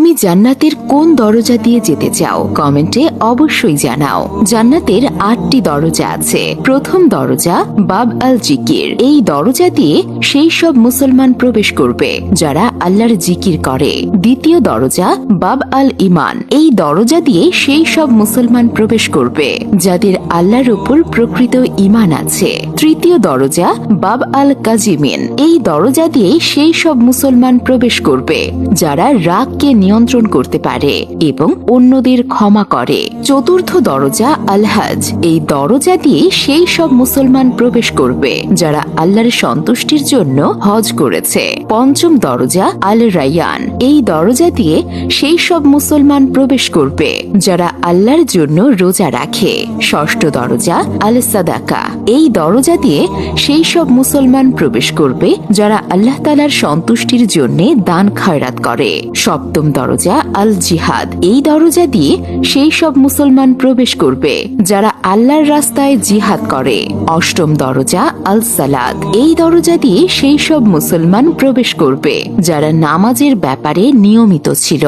তুমি জান্নাতের কোন দরজা দিয়ে যেতে চাও কমেন্টে অবশ্যই জানাও। জান্নাতের 8টি দরজা আছে। প্রথম দরজা বাব আল জিকির। এই দরজা দিয়ে সেই সব মুসলমান প্রবেশ করবে যারা আল্লাহর জিকির করে। দ্বিতীয় দরজা বাব আল ইমান। এই দরজা দিয়ে সেই সব মুসলমান প্রবেশ করবে যাদের আল্লাহর উপর প্রকৃত ইমান আছে। তৃতীয় দরজা বাব আল কাজিমিন। এই দরজা দিয়ে সেই সব মুসলমান প্রবেশ করবে যারা রাগকে নিয়ন্ত্রণ করতে পারে এবং অন্যদের ক্ষমা করে। চতুর্থ দরজা আল হজ। এই দরজা দিয়ে সেই সব মুসলমান প্রবেশ করবে যারা আল্লাহর সন্তুষ্টির জন্য হজ করেছে। পঞ্চম দরজা আল রায়ান। এই দরজা দিয়ে সেই সব মুসলমান প্রবেশ করবে যারা আল্লাহর জন্য রোজা রাখে। ষষ্ঠ দরজা আল সাদাকা। এই দরজা দিয়ে সেই সব মুসলমান প্রবেশ করবে যারা আল্লাহ তাআলার সন্তুষ্টির জন্য দান খয়রাত করে। সপ্তম দরজা আল জিহাদ। এই দরজা দিয়ে সেই সব মুসলমান প্রবেশ করবে যারা আল্লাহর রাস্তায় জিহাদ করে। অষ্টম দরজা আল সালাত। এই দরজা দিয়ে সেই সব মুসলমান প্রবেশ করবে যারা নামাজের ব্যাপারে নিয়মিত ছিল।